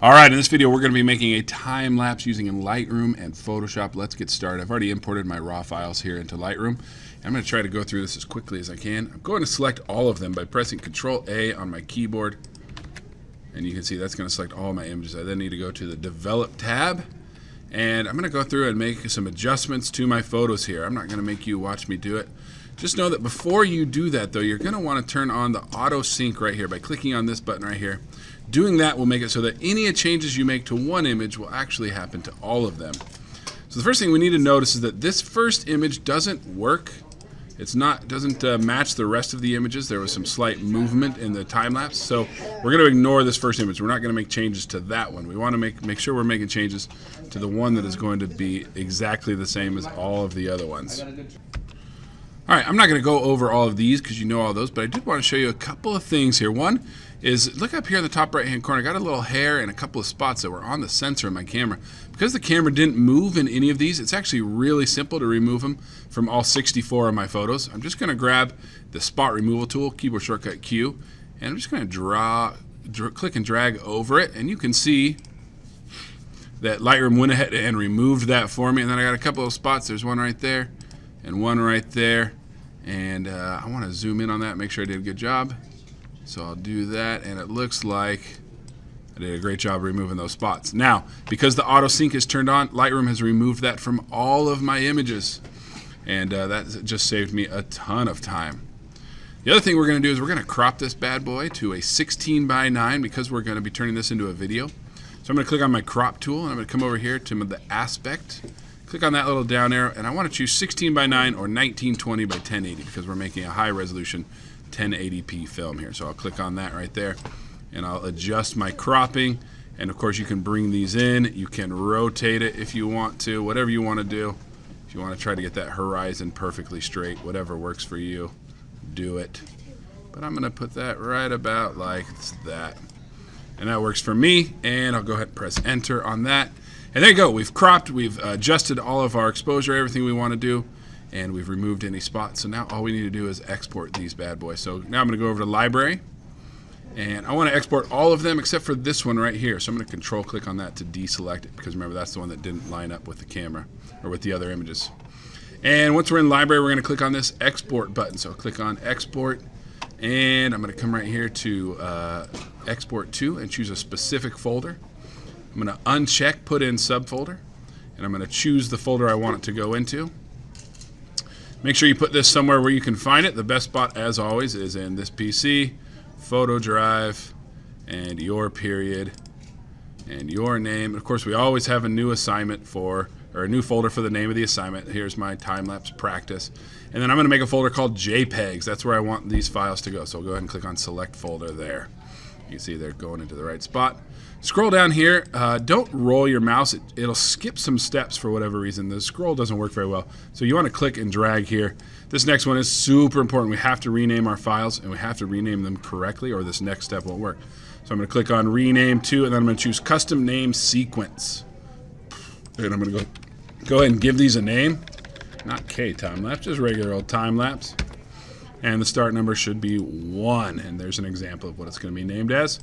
All right, in this video we're going to be making a time lapse using Lightroom and Photoshop. Let's get started. I've already imported my raw files here into Lightroom. I'm going to try to go through this as quickly as I can. I'm going to select all of them by pressing Control A on my keyboard. And you can see that's going to select all my images. I then need to go to the Develop tab. And I'm going to go through and make some adjustments to my photos here. I'm not going to make you watch me do it. Just know that before you do that, though, you're going to want to turn on the auto sync right here by clicking on this button right here. Doing that will make it so that any changes you make to one image will actually happen to all of them. So the first thing we need to notice is that this first image doesn't work. Doesn't match the rest of the images. There was some slight movement in the time lapse, so we're going to ignore this first image. We're not going to make changes to that one. We want to make sure we're making changes to the one that is going to be exactly the same as all of the other ones. All right, I'm not going to go over all of these because you know all those, but I did want to show you a couple of things here. One is, look up here in the top right-hand corner. I got a little hair and a couple of spots that were on the sensor of my camera. Because the camera didn't move in any of these, it's actually really simple to remove them from all 64 of my photos. I'm just going to grab the spot removal tool, keyboard shortcut Q, and I'm just going to click and drag over it, and you can see that Lightroom went ahead and removed that for me. And then I got a couple of spots. There's one right there and one right there, and I want to zoom in on that, make sure I did a good job. So I'll do that, and it looks like I did a great job removing those spots. Now, because the auto sync is turned on, Lightroom has removed that from all of my images, and that just saved me a ton of time. The other thing we're going to do is we're going to crop this bad boy to a 16:9 because we're going to be turning this into a video. So I'm going to click on my crop tool, and I'm going to come over here to the aspect. Click on that little down arrow, and I want to choose 16:9 or 1920 by 1080 because we're making a high resolution 1080p film here. So I'll click on that right there, and I'll adjust my cropping. And of course you can bring these in, you can rotate it if you want to, whatever you want to do. If you want to try to get that horizon perfectly straight, whatever works for you, do it. But I'm going to put that right about like that. And that works for me, and I'll go ahead and press enter on that. And there you go, we've cropped, we've adjusted all of our exposure, everything we want to do, and we've removed any spots. So now all we need to do is export these bad boys. So now I'm going to go over to Library, and I want to export all of them except for this one right here. So I'm going to control click on that to deselect it, because remember that's the one that didn't line up with the camera or with the other images. And once we're in Library, we're going to click on this Export button. So click on Export, and I'm going to come right here to Export to and choose a specific folder. I'm going to uncheck Put in Subfolder, and I'm going to choose the folder I want it to go into. Make sure you put this somewhere where you can find it. The best spot, as always, is in this PC, Photo Drive, and your period, and your name. Of course, we always have a new assignment or a new folder for the name of the assignment. Here's my time-lapse practice. And then I'm going to make a folder called JPEGs. That's where I want these files to go. So I'll go ahead and click on Select Folder there. You can see they're going into the right spot. Scroll down here. Don't roll your mouse. It'll skip some steps for whatever reason. The scroll doesn't work very well. So you want to click and drag here. This next one is super important. We have to rename our files, and we have to rename them correctly, or this next step won't work. So I'm going to click on Rename To, and then I'm going to choose Custom Name Sequence. And I'm going to go ahead and give these a name. Not K time-lapse, just regular old time-lapse. And the start number should be 1. And there's an example of what it's going to be named as.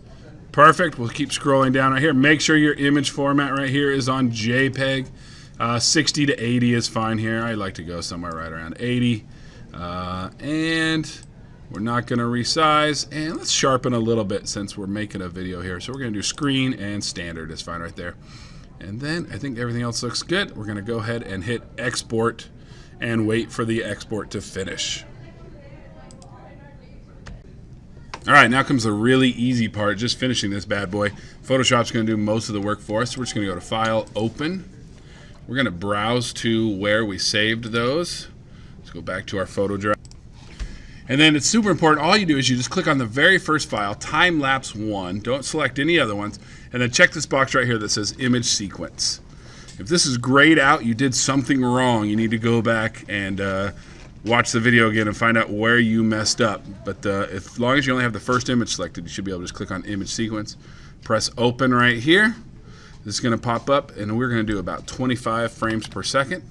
Perfect. We'll keep scrolling down right here. Make sure your image format right here is on JPEG. 60 to 80 is fine here. I like to go somewhere right around 80. And we're not going to resize. And let's sharpen a little bit since we're making a video here. So we're going to do screen, and standard is fine right there. And then I think everything else looks good. We're going to go ahead and hit export and wait for the export to finish. All right, now comes the really easy part, just finishing this bad boy. Photoshop's going to do most of the work for us. We're just going to go to File, Open. We're going to browse to where we saved those. Let's go back to our photo drive. And then it's super important. All you do is you just click on the very first file, TimeLapse 1. Don't select any other ones. And then check this box right here that says Image Sequence. If this is grayed out, you did something wrong. You need to go back and watch the video again and find out where you messed up. But as long as you only have the first image selected, you should be able to just click on Image Sequence. Press Open right here. This is going to pop up, and we're going to do about 25 frames per second,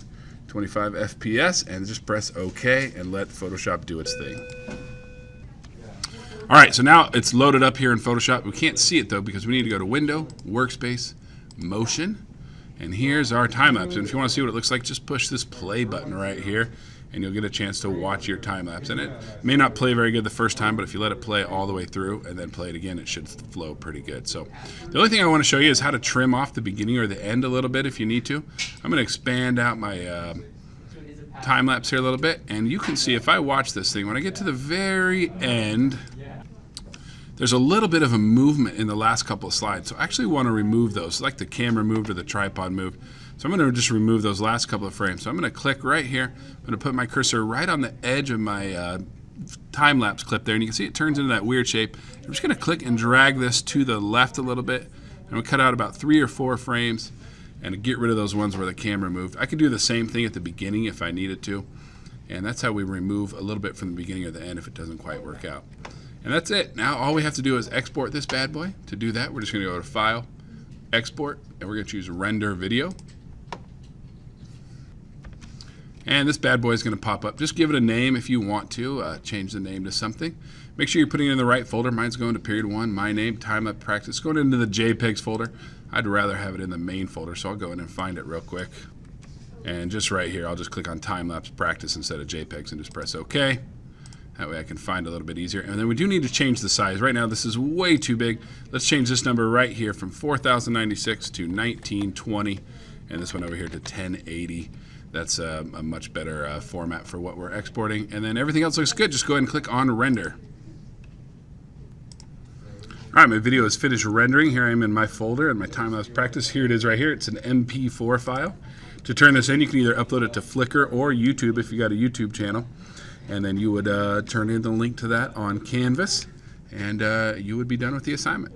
25 FPS, and just press OK and let Photoshop do its thing. All right, so now it's loaded up here in Photoshop. We can't see it though because we need to go to Window, Workspace, Motion, and here's our time lapse. And if you want to see what it looks like, just push this play button right here and you'll get a chance to watch your time lapse. And it may not play very good the first time, but if you let it play all the way through and then play it again, it should flow pretty good. So the only thing I want to show you is how to trim off the beginning or the end a little bit if you need to. I'm going to expand out my time lapse here a little bit, and you can see if I watch this thing, when I get to the very end, there's a little bit of a movement in the last couple of slides. So I actually want to remove those, like the camera moved or the tripod moved. So I'm going to just remove those last couple of frames. So I'm going to click right here. I'm going to put my cursor right on the edge of my time-lapse clip there, and you can see it turns into that weird shape. I'm just going to click and drag this to the left a little bit, and we'll cut out about 3 or 4 frames and get rid of those ones where the camera moved. I could do the same thing at the beginning if I needed to, and that's how we remove a little bit from the beginning or the end if it doesn't quite work out. And that's it. Now all we have to do is export this bad boy. To do that, we're just going to go to File, Export, and we're going to choose Render Video. And this bad boy is going to pop up. Just give it a name if you want to. Change the name to something. Make sure you're putting it in the right folder. Mine's going to period 1, my name, time-lapse practice. Going into the JPEGs folder. I'd rather have it in the main folder, so I'll go in and find it real quick. And just right here, I'll just click on time-lapse practice instead of JPEGs and just press OK. That way I can find a little bit easier. And then we do need to change the size. Right now this is way too big. Let's change this number right here from 4096 to 1920, and this one over here to 1080. That's a much better format for what we're exporting. And then everything else looks good. Just go ahead and click on Render. All right, my video is finished rendering. Here I am in my folder and my time-lapse practice. Here it is right here. It's an MP4 file. To turn this in, you can either upload it to Flickr or YouTube if you got a YouTube channel. And then you would turn in the link to that on Canvas, and you would be done with the assignment.